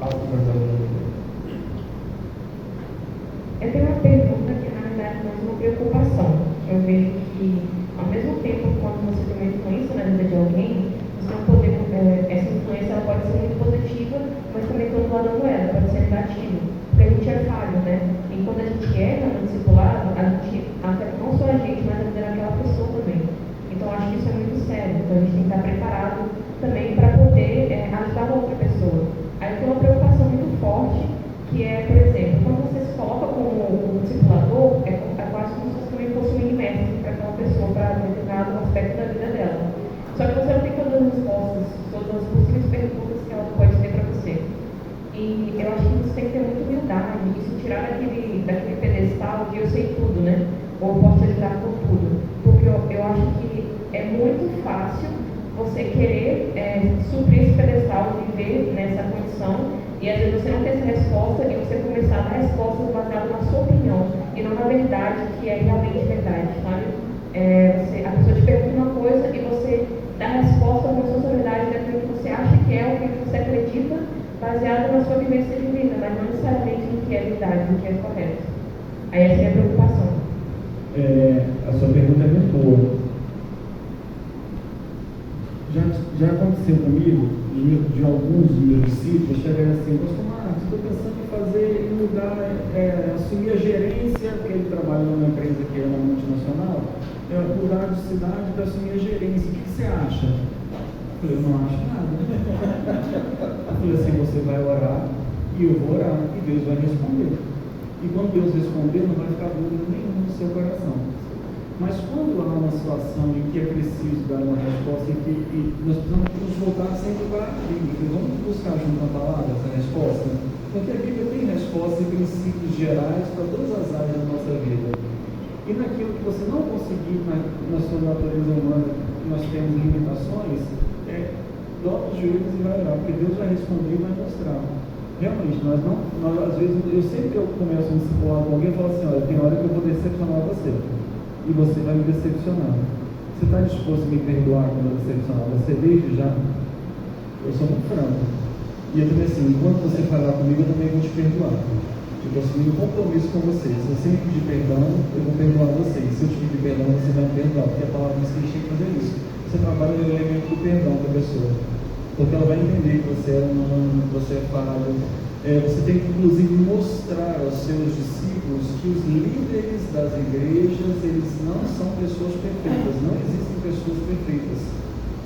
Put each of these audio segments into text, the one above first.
algo mais além. Eu tenho uma pergunta que, na verdade, é mais uma preocupação. Eu vejo que, ao mesmo tempo, quando você tem uma influência na vida de alguém, você não poder, essa influência ela pode ser muito positiva, mas também do outro lado da moeda, pode ser negativa. Porque a gente é falho, né? E quando a gente erra no discipulado, a gente afeta não só a gente, mas a vida daquela pessoa também. Então, eu acho que isso é muito sério. Então, a gente tem que estar preparado também para poder ajudar a outra pessoa. Aí eu tenho uma preocupação muito forte, que é, por exemplo, quando você se coloca como um discipulador, é quase como se você também fosse um mestre para aquela pessoa, para determinado aspecto da vida dela. Só que você não tem todas as respostas, todas as possíveis perguntas que ela pode ter para você. E eu acho que você tem que ter muita humildade e se tirar daquele pedestal de eu sei tudo, né? Ou posso te ajudar com tudo. Porque eu acho que é muito fácil você querer suprir esse pedestal, viver nessa condição, e às vezes você não tem essa resposta e você começar a dar respostas baseadas na sua opinião e não na verdade, que é realmente verdade, sabe? A pessoa te pergunta uma coisa e você dá a resposta como se fosse a verdade daquilo que você acha que é, o que você acredita, baseado na sua vivência de vida, mas não necessariamente no que é verdade, no que é correto. Aí essa é a minha preocupação. A sua pergunta é muito boa. Já aconteceu comigo, de alguns dos meus discípulos chegarem assim: Pastor Marcos, estou pensando em fazer, em mudar, assumir a gerência, porque ele trabalha numa empresa que é uma multinacional, mudar de cidade para assumir a gerência. O que você acha? Eu falei: eu não acho nada. Eu falei assim: você vai orar e eu vou orar e Deus vai responder. E quando Deus responder, não vai ficar dúvida nenhuma no seu coração. Mas quando há uma situação em que é preciso dar uma resposta, e nós precisamos nos voltar sempre para a Bíblia, vamos buscar junto à palavra essa resposta, porque a Bíblia tem respostas e princípios gerais para todas as áreas da nossa vida. E naquilo que você não conseguir na sua natureza humana, que nós temos limitações, dobra os joelhos e vai orar, porque Deus vai responder e vai mostrar. Realmente, às vezes, eu sempre que eu começo a me discipular com alguém, eu falo assim: olha, tem hora que eu vou decepcionar você. E você vai me decepcionar. Você está disposto a me perdoar quando eu decepcionar você desde já? Eu sou muito franco. E eu também assim: enquanto você falar comigo, eu também vou te perdoar. Eu assumi um compromisso com você. Se você me pedir perdão, eu vou perdoar você. E se eu te pedir perdão, você vai me perdoar. Porque a palavra diz que a gente tem que fazer isso. Você trabalha no elemento do perdão da pessoa. Porque ela vai entender que você é falho. Você tem que, inclusive, mostrar aos seus discípulos que os líderes das igrejas, eles não são pessoas perfeitas, não existem pessoas perfeitas.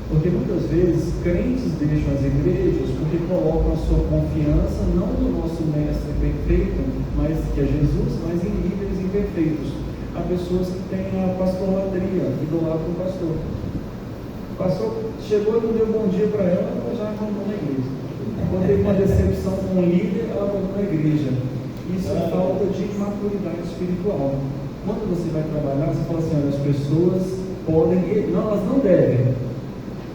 Porque muitas vezes crentes deixam as igrejas porque colocam a sua confiança não no nosso mestre perfeito, mas que é Jesus, mas em líderes imperfeitos. Há pessoas que têm a pastolatria, idolatram o pastor. O pastor chegou e não deu bom dia para ela já abandonou a igreja. Quando teve uma decepção com um líder, ela abandonou a igreja. Isso é falta de maturidade espiritual. Quando você vai trabalhar, você fala assim: olha, as pessoas podem, não, elas não devem.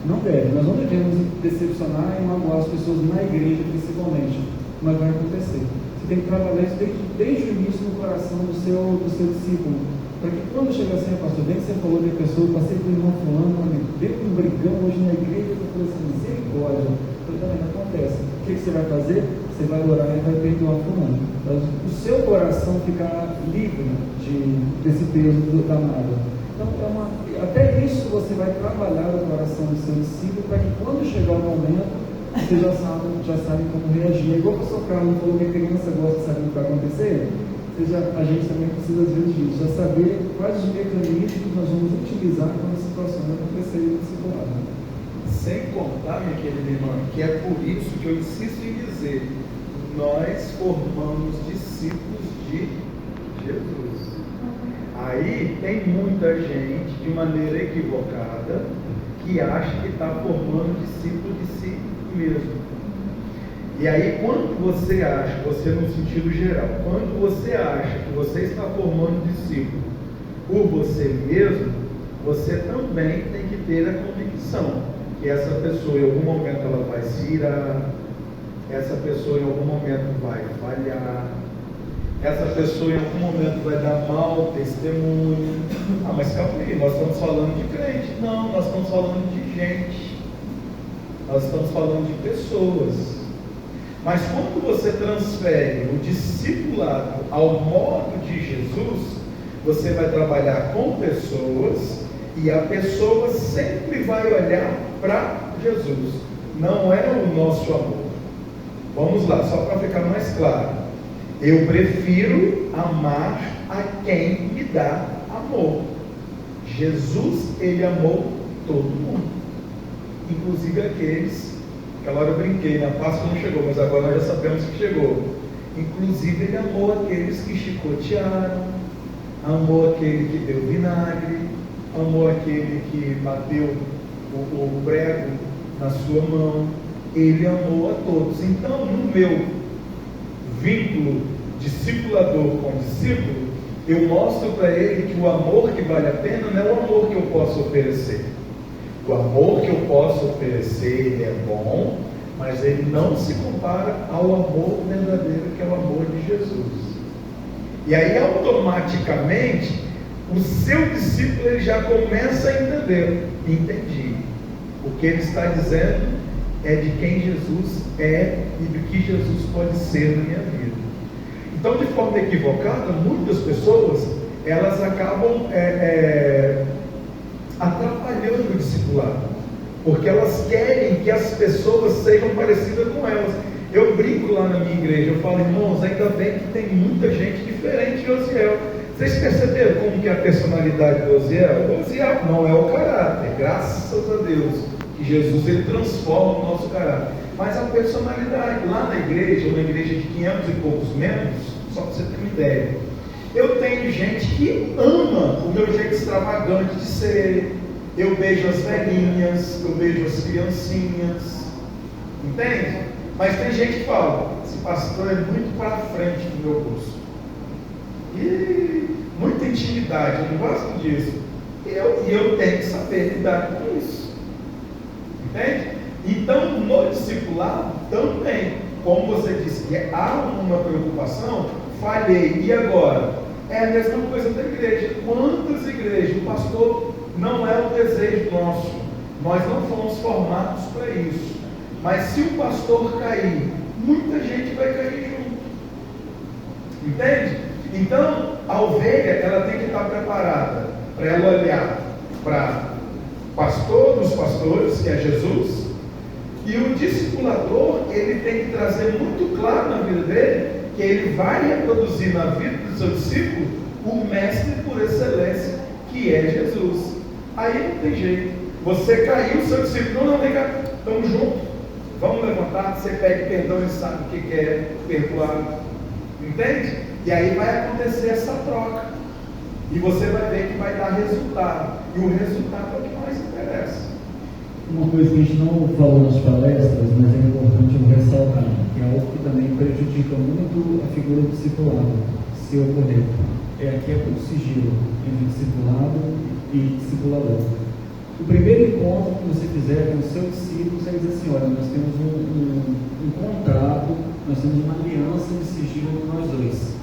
Nós não devemos decepcionar e magoar as pessoas na igreja, principalmente. Mas vai acontecer. Você tem que trabalhar isso desde o início no coração do seu discípulo. Para que quando chegar assim: pastor, bem que você falou de pessoa, eu passei por irmão fulano, deu um brigão hoje na igreja, eu falei assim: misericórdia. Também acontece. O que você vai fazer? Você vai orar e vai perdoar fulano. O seu coração ficar livre desse peso danado. Então, até isso você vai trabalhar o coração do seu discípulo, para que quando chegar o momento, você já sabe como reagir. É igual o pastor Carlos falou que a criança gosta de saber o que vai acontecer. A gente também precisa, às vezes, disso, já saber quais os mecanismos que nós vamos utilizar quando a situação acontecer no discipulado. Sem contar, minha querida irmã, que é por isso que eu insisto em dizer: nós formamos discípulos de Jesus. Aí tem muita gente, de maneira equivocada, que acha que está formando discípulo de si mesmo. E aí, quando você acha, você no sentido geral, quando você acha que você está formando discípulo por você mesmo, você também tem que ter a convicção que essa pessoa em algum momento ela vai se irar, essa pessoa em algum momento vai falhar, essa pessoa em algum momento vai dar mau testemunho. Mas calma aí, nós estamos falando de crente. Não, nós estamos falando de gente, nós estamos falando de pessoas. Mas quando você transfere o discipulado ao modo de Jesus, você vai trabalhar com pessoas e a pessoa sempre vai olhar para Jesus. Não é o nosso amor. Vamos lá, só para ficar mais claro. Eu prefiro amar a quem me dá amor. Jesus, ele amou todo mundo, inclusive aqueles. Aquela hora eu brinquei, na Páscoa não chegou, mas agora nós já sabemos que chegou. Inclusive ele amou aqueles que chicotearam, amou aquele que deu vinagre, amou aquele que bateu o prego na sua mão. Ele amou a todos. Então, no meu vínculo discipulador com discípulo, eu mostro para ele que o amor que vale a pena não é o amor que eu posso oferecer. O amor que eu posso oferecer, ele é bom, mas ele não se compara ao amor verdadeiro, que é o amor de Jesus. E aí, automaticamente, o seu discípulo ele já começa a entender. Entendi. O que ele está dizendo é de quem Jesus é e do que Jesus pode ser na minha vida. Então, de forma equivocada, muitas pessoas, elas acabam atrapalhando o discipulado, porque elas querem que as pessoas sejam parecidas com elas. Eu brinco lá na minha igreja, eu falo, irmãos, ainda bem que tem muita gente diferente de Osiel. Vocês perceberam como que é a personalidade do Osiel? O Osiel não é o caráter, graças a Deus, que Jesus ele transforma o nosso caráter. Mas a personalidade, lá na igreja, uma igreja de 500 e poucos membros, só para você ter uma ideia, eu tenho gente que ama o meu jeito extravagante de ser. Eu beijo as velhinhas, eu beijo as criancinhas, entende? Mas tem gente que fala, esse pastor é muito para frente do meu gosto. E muita intimidade, eu não gosto disso. E eu tenho que saber lidar com isso. Entende? Então, no discipulado também, como você disse, que há uma preocupação, falhei, e agora? É a mesma coisa da igreja. Quantas igrejas? O pastor não é um desejo nosso. Nós não fomos formados para isso. Mas se o pastor cair, muita gente vai cair junto. Entende? Então, a ovelha, ela tem que estar preparada para ela olhar para o pastor dos pastores, que é Jesus, e o discipulador, ele tem que trazer muito claro na vida dele, que ele vai reproduzir na vida do seu discípulo o mestre por excelência, que é Jesus. Aí não tem jeito. Você caiu, seu discípulo, não, vem cá, estamos juntos, vamos levantar, você pede perdão, ele sabe o que é perdoar. Entende? E aí vai acontecer essa troca. E você vai ver que vai dar resultado. E o resultado é o que mais interessa. Uma coisa que a gente não falou nas palestras, mas é importante eu ressaltar, que é algo que também prejudica muito a figura do discipulado, se ocorrer. Aqui é o sigilo entre discipulado e discipulador. O primeiro encontro que você fizer com o seu discípulo, você diz assim, olha, nós temos um contrato, nós temos uma aliança de sigilo entre nós dois.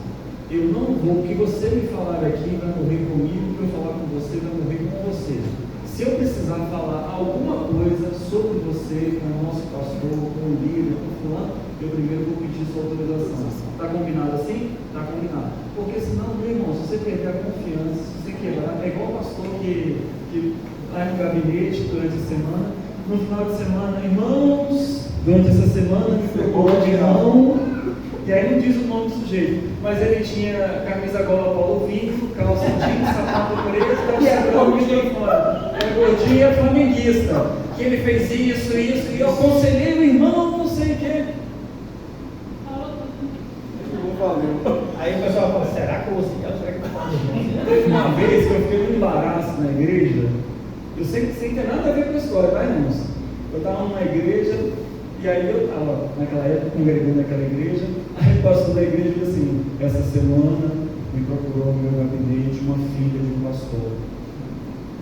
Eu não vou, o que você me falar aqui vai morrer comigo, o que eu falar com você vai morrer com você. Se eu precisar falar alguma coisa sobre você, com o nosso pastor, com o líder, com o fulano, eu primeiro vou pedir sua autorização. Está combinado assim? Está combinado. Porque senão, meu irmão, se você perder a confiança, se você quebrar, é igual o pastor que vai no gabinete durante a semana, no final de semana, irmãos, durante essa semana me pegou de mão, e aí não diz o nome do sujeito, mas ele tinha camisa gola polo vinho, calça jeans, sapato preto, e era gordinha flamenguista, que ele fez isso, e eu aconselhei o irmão, não sei o que. Valeu. Aí o pessoal fala, será que eu vou seguir? Será que eu vou fazer? Teve uma vez que eu fiquei num embaraço na igreja, eu sei que sem ter nada a ver com a história, tá, irmãos? Eu estava numa igreja, e aí eu estava, naquela época, congregando naquela igreja, aí o pastor da igreja disse assim, essa semana me procurou no meu gabinete uma filha de um pastor,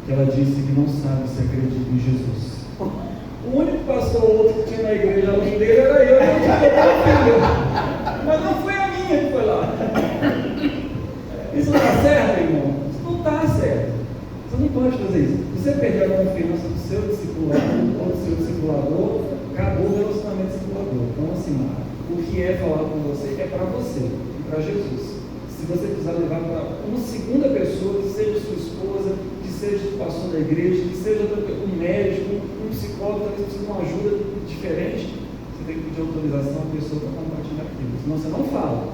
que ela disse que não sabe se acredita em Jesus. O único pastor outro que tinha na igreja além dele era eu, que tinha a filha. Mas não foi a minha que foi lá. Isso não está certo, irmão? Isso não está certo. Você não pode fazer isso. Se você perder a confiança do seu discipulado ou do seu discipulador, acabou o relacionamento discipulador. Então, assim, o que é falar com você é para você e para Jesus. Se você precisar levar para uma segunda pessoa, que seja sua esposa, que seja o pastor da igreja, que seja um médico, um psicólogo, talvez precise de uma ajuda diferente, você tem que pedir autorização à pessoa para compartilhar aquilo. Senão você não fala.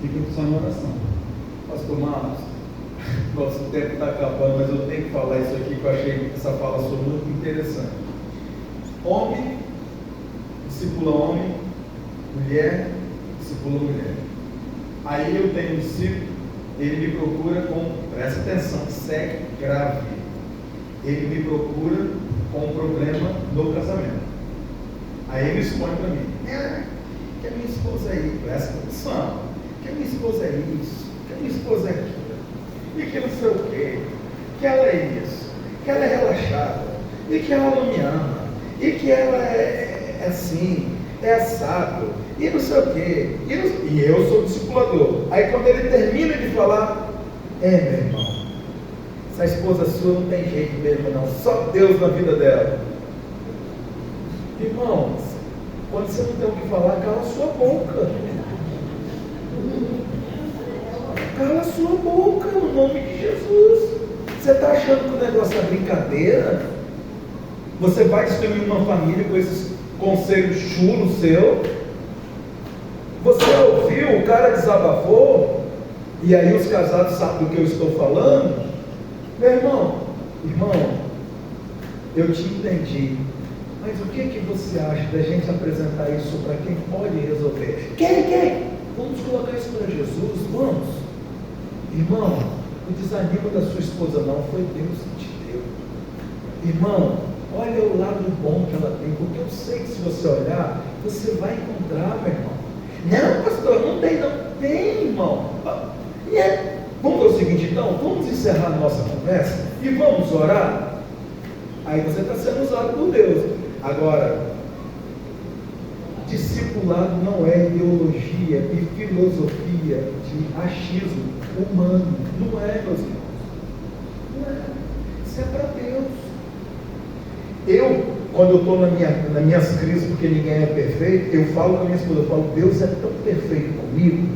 Fica só em oração. Pastor Marcos, nosso tempo está acabando, mas eu tenho que falar isso aqui, que eu achei essa fala sua muito interessante. Homem discipula homem, mulher discipula mulher. Aí eu tenho um discípulo, ele me procura com, presta atenção, isso é grave. Ele me procura com um problema no casamento. Aí ele expõe para mim, que a minha esposa é isso, presta atenção, que a minha esposa é isso, que a minha esposa é aquilo, e que não sei o quê, que ela é isso, que ela é relaxada, e que ela não me ama, e que ela é assim, é assado, e não sei o quê, e eu sou discipulador. Aí quando ele termina de falar, meu irmão, essa esposa sua não tem jeito mesmo não, só Deus na vida dela. Irmãos, quando você não tem o que falar, cala a sua boca. Cala a sua boca, no nome de Jesus. Você está achando que o negócio é brincadeira? Você vai destruir uma família com esses conselhos chulos seu? Você ouviu, o cara desabafou, e aí os casados sabem do que eu estou falando? Meu irmão, eu te entendi, mas o que você acha da gente apresentar isso para quem pode resolver? Quem? Vamos colocar isso para Jesus, vamos. Irmão, o desanimo da sua esposa não foi Deus que te deu. Irmão, olha o lado bom que ela tem, porque eu sei que se você olhar, você vai encontrar, meu irmão. Não, pastor, não tem não. Tem, irmão. Vamos fazer o seguinte então, vamos encerrar a nossa conversa e vamos orar. Aí você está sendo usado por Deus. Agora, discipulado não é ideologia e filosofia de achismo humano. Não é, meus irmãos. Não é. Isso é para Deus. Quando eu estou nas minhas crises, porque ninguém é perfeito, eu falo com a minha esposa, Deus é tão perfeito comigo,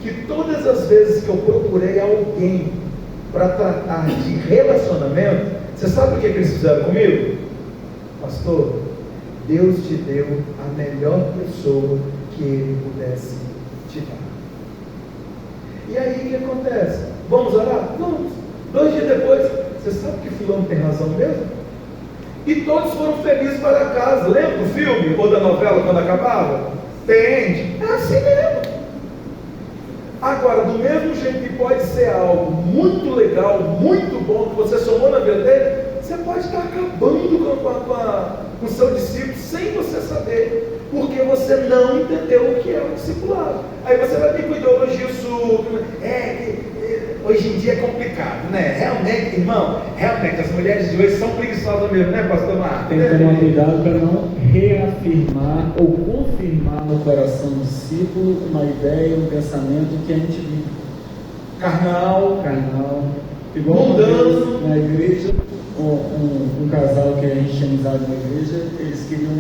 que todas as vezes que eu procurei alguém para tratar de relacionamento, você sabe o que eles fizeram comigo? Pastor, Deus te deu a melhor pessoa que Ele pudesse te dar. E aí o que acontece? Vamos orar? Vamos. 2 dias depois, você sabe que fulano tem razão mesmo? E todos foram felizes para casa. Lembra do filme ou da novela quando acabava? Entende? É assim mesmo. Agora, do mesmo jeito que pode ser algo muito legal, muito bom, que você somou na vida dele, você pode estar acabando com o seu discípulo sem você saber, porque você não entendeu o que é o discipulado. Aí você vai vir com ideologia sua, hoje em dia é complicado, né? Realmente, irmão, as mulheres de hoje são preguiçosas mesmo, né, pastor Marcos? Tem que tomar cuidado para não reafirmar ou confirmar no coração do discípulo uma ideia, um pensamento que a gente vive. Carnal. Igual mundano. Na igreja, um casal que a gente tinha amizade na igreja, eles queriam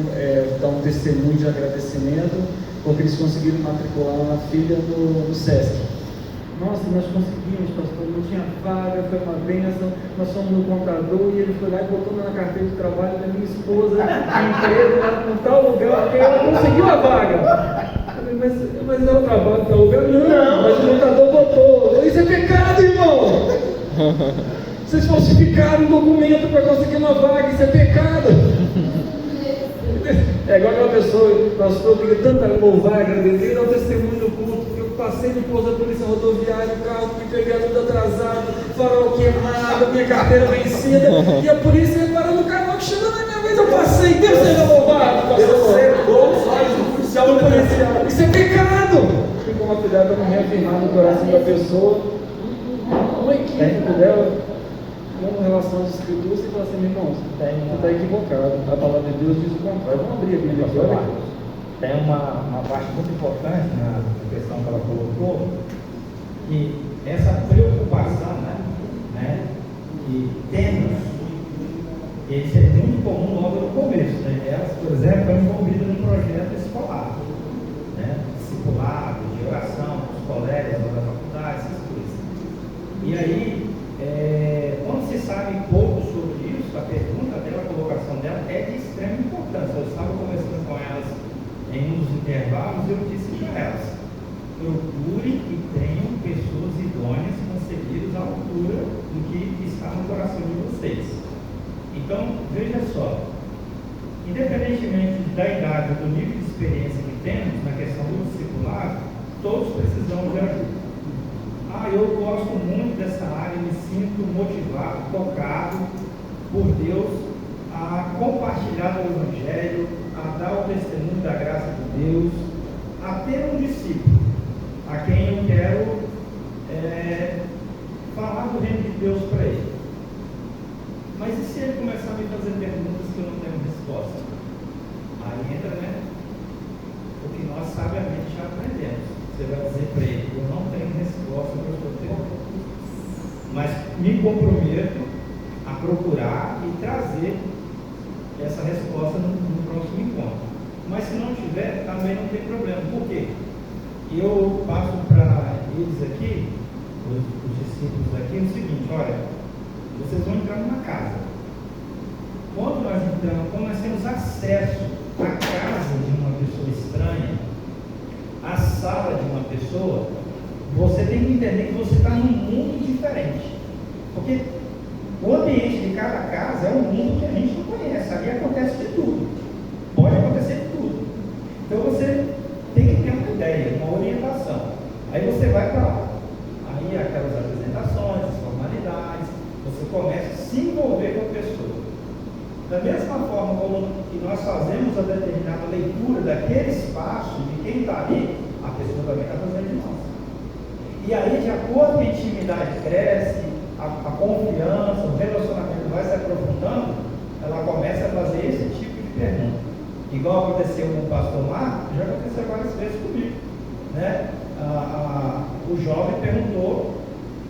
dar um testemunho de agradecimento, porque eles conseguiram matricular uma filha no SESC. Nossa, nós conseguimos, pastor, não tinha vaga, foi uma bênção, nós fomos no contador e ele foi lá e botou na carteira de trabalho da minha esposa, de emprego lá em tal lugar, porque ela conseguiu a vaga. Eu falei, mas é o trabalho em tal lugar? Não, mas o contador botou. Isso é pecado, irmão! Vocês falsificaram um documento para conseguir uma vaga, isso é pecado! É igual aquela pessoa, pastor, fica tanta louvar, agradecer, dá o testemunho do culto. Passei no posto da polícia rodoviária, o carro me peguei tudo atrasado, farol queimado, minha carteira vencida, e a polícia reparando o carro que chegou na minha vez, eu passei, Deus seja louvado, Deus cercou os olhos do policial. Isso é pecado! Tem como cuidar para não reafirmar no coração da pessoa uma equipe dela, com relação às escrituras, e falar assim, meu irmão, você está equivocado, a palavra de Deus diz o contrário. Vamos abrir a Bíblia aqui, olha aqui. Tem uma parte muito importante na questão que ela colocou, que essa preocupação, né, que temos, isso é muito comum logo no começo, né? Elas, por exemplo, estão envolvidas num projeto escolar. em um dos intervalos, eu disse para elas: procurem e tenham pessoas idôneas, conselheiros à altura do que está no coração de vocês. Então, veja só, independentemente da idade, do nível de experiência que temos na questão do discipulado, todos precisamos de ajuda. Eu gosto muito dessa área, me sinto motivado, tocado por Deus a compartilhar o Evangelho, a dar o testemunho da graça de Deus, a ter um discípulo a quem eu quero falar do reino de Deus para ele. Mas e se ele começar a me fazer perguntas que eu não tenho resposta? Aí entra, o que nós sabiamente já aprendemos. Você vai dizer para ele: eu não tenho resposta para o seu tempo, mas me comprometo a procurar e trazer essa resposta no próximo encontro. Mas se não tiver, também não tem problema. Por quê? Eu passo para eles aqui, os discípulos aqui, o seguinte: olha, vocês vão entrar numa casa. Quando nós entramos, quando nós temos acesso à casa de uma pessoa estranha, à sala de uma pessoa, você tem que entender que você está num mundo diferente. Porque o ambiente de cada casa é um mundo que a gente não conhece. Ali acontece de tudo. Pode acontecer de tudo. Então você tem que ter uma ideia, uma orientação. Aí você vai para lá. Aí aquelas apresentações, as formalidades, você começa a se envolver com a pessoa. Da mesma forma como que nós fazemos a determinada leitura daquele espaço, de quem está ali, a pessoa também está fazendo de nós. E aí, de acordo com a intimidade cresce, a confiança, o relacionamento vai se aprofundando, ela começa a fazer esse tipo de pergunta. Igual aconteceu com o pastor Marcos, já aconteceu várias vezes comigo. O jovem perguntou,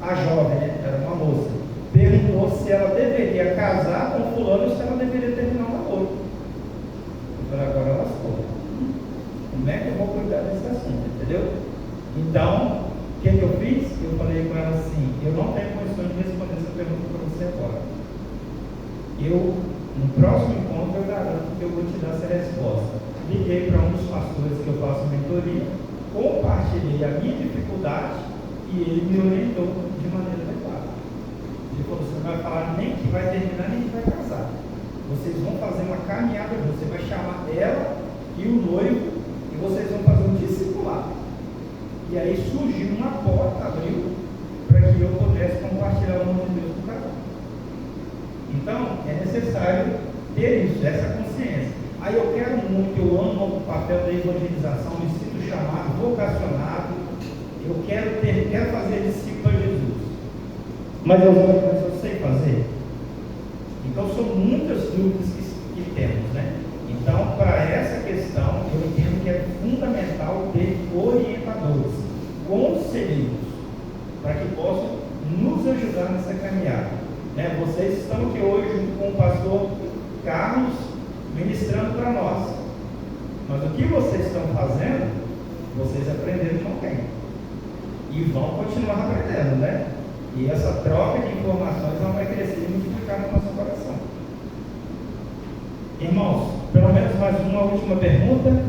a jovem, era uma moça, perguntou se ela deveria casar com fulano ou se ela deveria terminar o namoro. Eu falei: agora ela lascou. Como é que eu vou cuidar desse assunto, entendeu? Então, o que eu fiz? Eu falei com ela assim: eu não tenho condições de responder essa pergunta para você agora. No próximo encontro, eu garanto que eu vou te dar essa resposta. Liguei para um dos pastores que eu faço mentoria, compartilhei a minha dificuldade e ele me orientou de maneira adequada. Ele falou: você não vai falar nem que vai terminar, nem que vai casar. Vocês vão fazer uma caminhada, você vai chamar ela e o noivo e vocês vão fazer um discipulado. E aí surgiu uma porta, abriu, para que eu pudesse compartilhar o nome de Deus com o casal. Então, é necessário ter isso, essa consciência. Aí eu quero muito, eu amo o papel da evangelização, me sinto chamado, vocacionado, eu quero fazer discípulo a Jesus. Mas eu sei fazer? Então, são muitas dúvidas que temos, Então, para essa questão, eu entendo que é fundamental ter orientadores, conselheiros, para que possam nos ajudar nessa caminhada. Vocês estão aqui hoje junto com o pastor Carlos, ministrando para nós. Mas o que vocês estão fazendo, vocês aprenderam com quem? E vão continuar aprendendo, E essa troca de informações ela vai crescer e multiplicar no nosso coração. Irmãos, pelo menos mais uma última pergunta.